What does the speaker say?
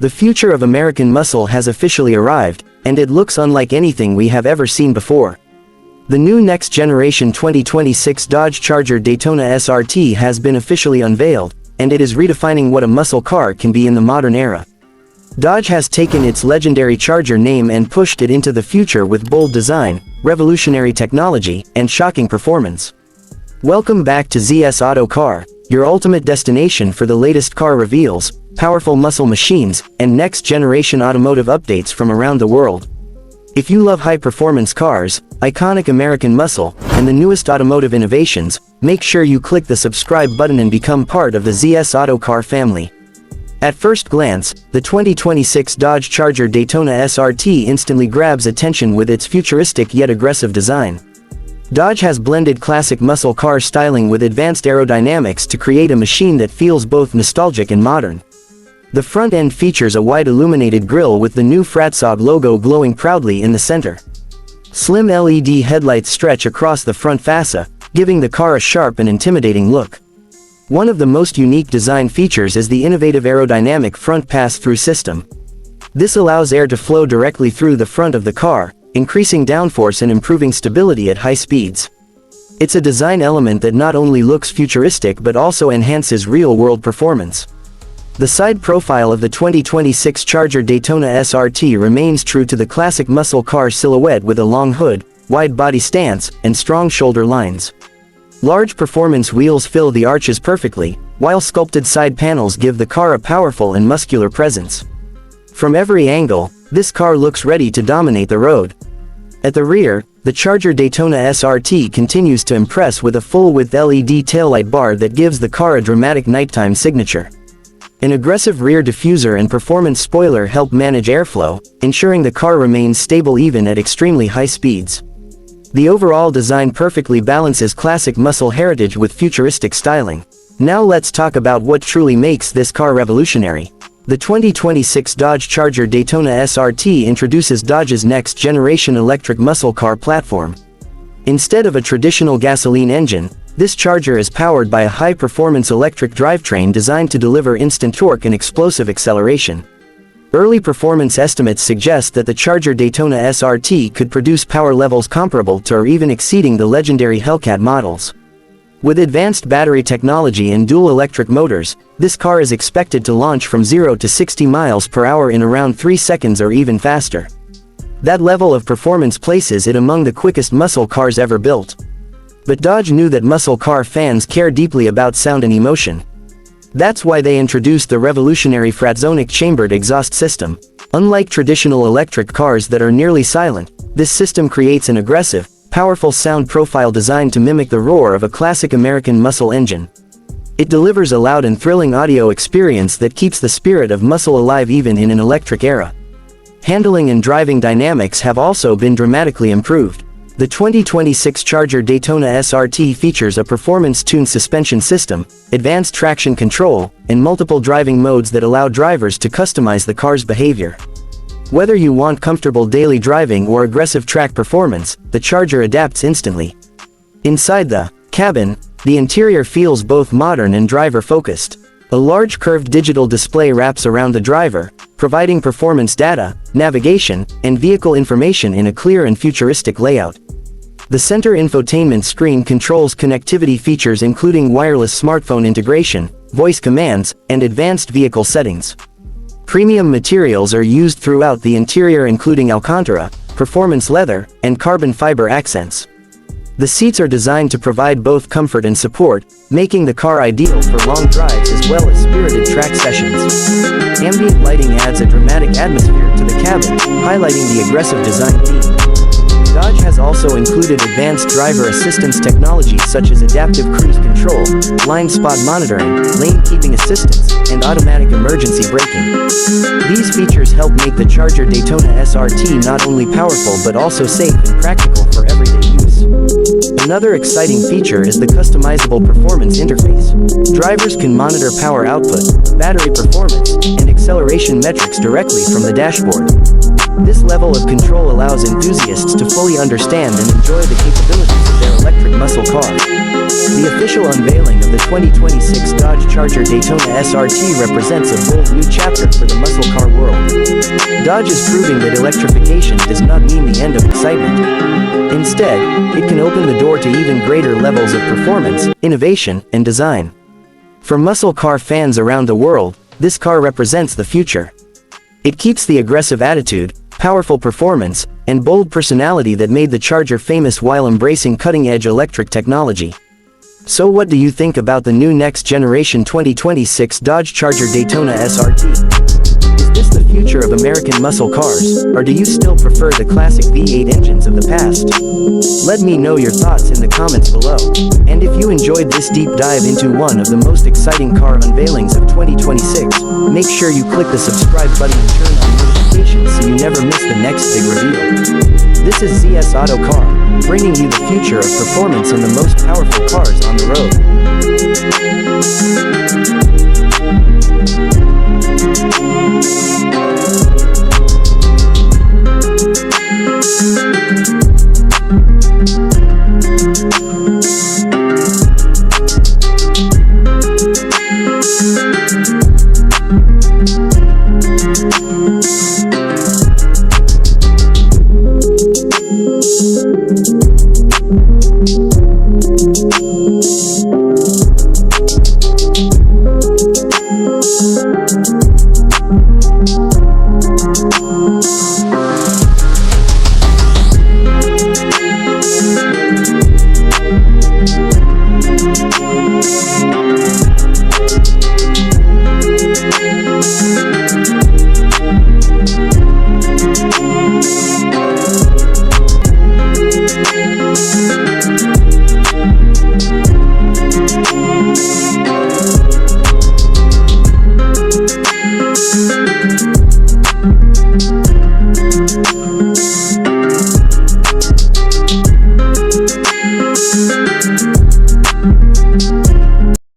The future of American muscle has officially arrived, and it looks unlike anything we have ever seen before. The new next-generation 2026 Dodge Charger Daytona SRT has been officially unveiled, and it is redefining what a muscle car can be in the modern era. Dodge has taken its legendary Charger name and pushed it into the future with bold design, revolutionary technology, and shocking performance. Welcome back to ZS Auto Car, your ultimate destination for the latest car reveals, powerful muscle machines, and next-generation automotive updates from around the world. If you love high-performance cars, iconic American muscle, and the newest automotive innovations, make sure you click the subscribe button and become part of the ZS Auto Car family. At first glance, the 2026 Dodge Charger Daytona SRT instantly grabs attention with its futuristic yet aggressive design. Dodge has blended classic muscle car styling with advanced aerodynamics to create a machine that feels both nostalgic and modern. The front end features a wide illuminated grille with the new Fratzonic logo glowing proudly in the center. Slim LED headlights stretch across the front fascia, giving the car a sharp and intimidating look. One of the most unique design features is the innovative aerodynamic front pass-through system. This allows air to flow directly through the front of the car, increasing downforce and improving stability at high speeds. It's a design element that not only looks futuristic but also enhances real-world performance. The side profile of the 2026 Charger Daytona SRT remains true to the classic muscle car silhouette with a long hood, wide body stance, and strong shoulder lines. Large performance wheels fill the arches perfectly, while sculpted side panels give the car a powerful and muscular presence. From every angle, this car looks ready to dominate the road. At the rear, the Charger Daytona SRT continues to impress with a full-width LED taillight bar that gives the car a dramatic nighttime signature. An aggressive rear diffuser and performance spoiler help manage airflow, ensuring the car remains stable even at extremely high speeds. The overall design perfectly balances classic muscle heritage with futuristic styling. Now let's talk about what truly makes this car revolutionary. The 2026 Dodge Charger Daytona SRT introduces Dodge's next-generation electric muscle car platform. Instead of a traditional gasoline engine, this Charger is powered by a high-performance electric drivetrain designed to deliver instant torque and explosive acceleration. Early performance estimates suggest that the Charger Daytona SRT could produce power levels comparable to or even exceeding the legendary Hellcat models. With advanced battery technology and dual electric motors, this car is expected to launch from 0 to 60 miles per hour in around 3 seconds or even faster. That level of performance places it among the quickest muscle cars ever built. But Dodge knew that muscle car fans care deeply about sound and emotion. That's why they introduced the revolutionary Fratzonic Chambered Exhaust system. Unlike traditional electric cars that are nearly silent, this system creates an aggressive, powerful sound profile designed to mimic the roar of a classic American muscle engine. It delivers a loud and thrilling audio experience that keeps the spirit of muscle alive even in an electric era. Handling and driving dynamics have also been dramatically improved. The 2026 Charger Daytona SRT features a performance-tuned suspension system, advanced traction control, and multiple driving modes that allow drivers to customize the car's behavior. Whether you want comfortable daily driving or aggressive track performance, the Charger adapts instantly. Inside the cabin, the interior feels both modern and driver-focused. A large curved digital display wraps around the driver, providing performance data, navigation, and vehicle information in a clear and futuristic layout. The center infotainment screen controls connectivity features including wireless smartphone integration, voice commands, and advanced vehicle settings. Premium materials are used throughout the interior including Alcantara, performance leather, and carbon fiber accents. The seats are designed to provide both comfort and support, making the car ideal for long drives as well as spirited track sessions. Ambient lighting adds a dramatic atmosphere to the cabin, highlighting the aggressive design theme. Dodge has also included advanced driver assistance technology such as adaptive cruise control, blind spot monitoring, lane keeping assistance, and automatic emergency braking. These features help make the Charger Daytona SRT not only powerful but also safe and practical for everyday use. Another exciting feature is the customizable performance interface. Drivers can monitor power output, battery performance, and acceleration metrics directly from the dashboard. This level of control allows enthusiasts to fully understand and enjoy the capabilities of their electric muscle car. The official unveiling of the 2026 Dodge Charger Daytona SRT represents a bold new chapter for the muscle car world. Dodge is proving that electrification does not mean the end of excitement. Instead, it can open the door to even greater levels of performance, innovation, and design. For muscle car fans around the world, this car represents the future. It keeps the aggressive attitude, powerful performance, and bold personality that made the Charger famous while embracing cutting-edge electric technology. So what do you think about the new next-generation 2026 Dodge Charger Daytona SRT? Is this the future of American muscle cars, or do you still prefer the classic V8 engines of the past? Let me know your thoughts in the comments below. And if you enjoyed this deep dive into one of the most exciting car unveilings of 2026, make sure you click the subscribe button and turn on notifications so you never miss the next big reveal. This is ZS Auto Car, bringing you the future of performance and the most powerful cars on the road.